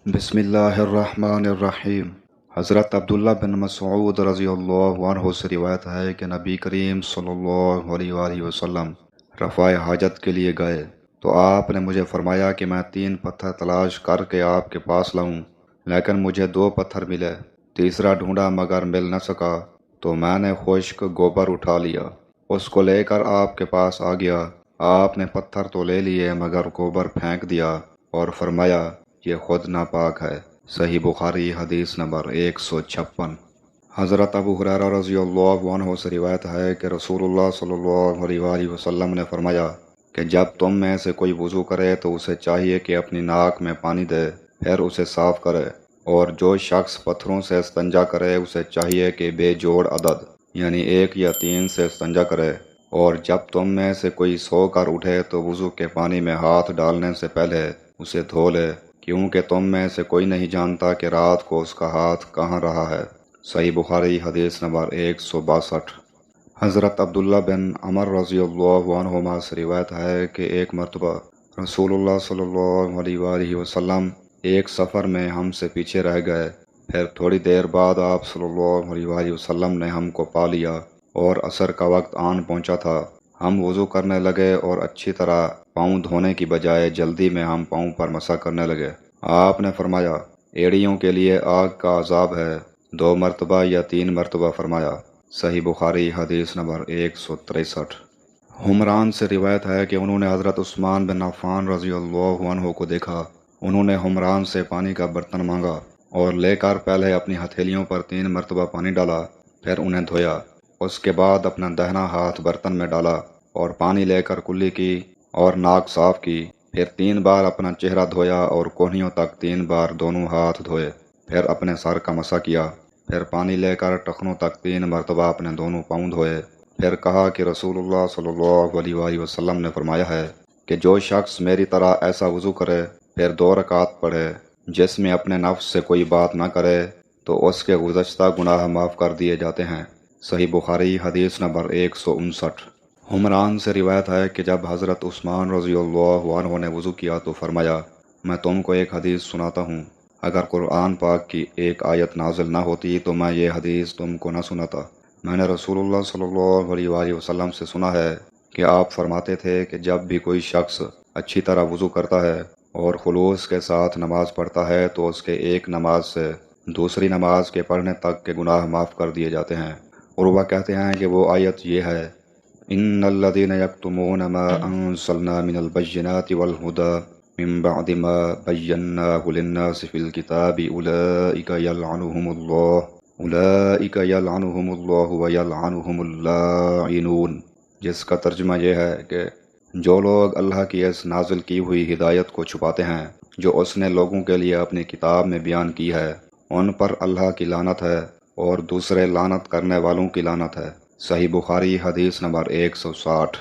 بسم اللہ الرحمن الرحیم۔ حضرت عبداللہ بن مسعود رضی اللہ عنہ سے روایت ہے کہ نبی کریم صلی اللہ علیہ وآلہ وسلم رفع حاجت کے لیے گئے تو آپ نے مجھے فرمایا کہ میں 3 پتھر تلاش کر کے آپ کے پاس لاؤں، لیکن مجھے 2 پتھر ملے، تیسرا ڈھونڈا مگر مل نہ سکا، تو میں نے خشک گوبر اٹھا لیا، اس کو لے کر آپ کے پاس آ گیا۔ آپ نے پتھر تو لے لیے مگر گوبر پھینک دیا اور فرمایا یہ خود ناپاک ہے۔ صحیح بخاری حدیث نمبر 156۔ حضرت ابو ہریرہ رضی اللہ عنہ سے روایت ہے کہ رسول اللہ صلی اللہ علیہ وآلہ وسلم نے فرمایا کہ جب تم میں سے کوئی وضو کرے تو اسے چاہیے کہ اپنی ناک میں پانی دے، پھر اسے صاف کرے، اور جو شخص پتھروں سے استنجا کرے اسے چاہیے کہ بے جوڑ عدد یعنی 1 یا 3 سے استنجا کرے، اور جب تم میں سے کوئی سو کر اٹھے تو وضو کے پانی میں ہاتھ ڈالنے سے پہلے اسے دھو لے، کیونکہ تم میں سے کوئی نہیں جانتا کہ رات کو اس کا ہاتھ کہاں رہا ہے۔ صحیح بخاری حدیث نمبر 162۔ حضرت عبداللہ بن عمر رضی اللہ عنہما سے روایت ہے کہ ایک مرتبہ رسول اللہ صلی اللہ علیہ وآلہ وسلم ایک سفر میں ہم سے پیچھے رہ گئے، پھر تھوڑی دیر بعد آپ صلی اللہ علیہ وآلہ وسلم نے ہم کو پا لیا اور عصر کا وقت آن پہنچا تھا۔ ہم وضو کرنے لگے اور اچھی طرح پاؤں دھونے کی بجائے جلدی میں ہم پاؤں پر مسح کرنے لگے۔ آپ نے فرمایا ایڑیوں کے لیے آگ کا عذاب ہے، 2 مرتبہ یا 3 مرتبہ فرمایا۔ صحیح بخاری حدیث نمبر 163۔ حمران سے روایت ہے کہ انہوں نے حضرت عثمان بن عفان رضی اللہ عنہ کو دیکھا۔ انہوں نے حمران سے پانی کا برتن مانگا اور لے کر پہلے اپنی ہتھیلیوں پر 3 مرتبہ پانی ڈالا، پھر انہیں دھویا، اس کے بعد اپنا دہنا ہاتھ برتن میں ڈالا اور پانی لے کر کلی کی اور ناک صاف کی، پھر 3 بار اپنا چہرہ دھویا اور کونیوں تک 3 بار دونوں ہاتھ دھوئے، پھر اپنے سر کا مسح کیا، پھر پانی لے کر ٹخنوں تک 3 مرتبہ اپنے دونوں پاؤں دھوئے، پھر کہا کہ رسول اللہ صلی اللہ علیہ وآلہ وسلم نے فرمایا ہے کہ جو شخص میری طرح ایسا وضو کرے پھر 2 رکعت پڑھے جس میں اپنے نفس سے کوئی بات نہ کرے تو اس کے گزشتہ گناہ معاف کر دیے جاتے ہیں۔ صحیح بخاری حدیث نمبر 159۔ حمران سے روایت ہے کہ جب حضرت عثمان رضی اللہ عنہ نے وضو کیا تو فرمایا میں تم کو ایک حدیث سناتا ہوں، اگر قرآن پاک کی ایک آیت نازل نہ ہوتی تو میں یہ حدیث تم کو نہ سناتا۔ میں نے رسول اللہ صلی اللہ علیہ وآلہ وسلم سے سنا ہے کہ آپ فرماتے تھے کہ جب بھی کوئی شخص اچھی طرح وضو کرتا ہے اور خلوص کے ساتھ نماز پڑھتا ہے تو اس کے ایک نماز سے دوسری نماز کے پڑھنے تک کے گناہ معاف کر دیے جاتے ہیں۔ عروہ کہتے ہیں کہ وہ آیت یہ ہے ان الذین یکتمون ما انزلنا من البینات والہدی من بعد ما بیناہ للناس فی الکتاب اولئک یلعنہم اللہ ویلعنہم اللاعنون، جس کا ترجمہ یہ ہے کہ جو لوگ اللہ کی اس نازل کی ہوئی ہدایت کو چھپاتے ہیں جو اس نے لوگوں کے لیے اپنی کتاب میں بیان کی ہے، ان پر اللہ کی لعنت ہے اور دوسرے لعنت کرنے والوں کی لعنت ہے۔ صحیح بخاری حدیث نمبر 160۔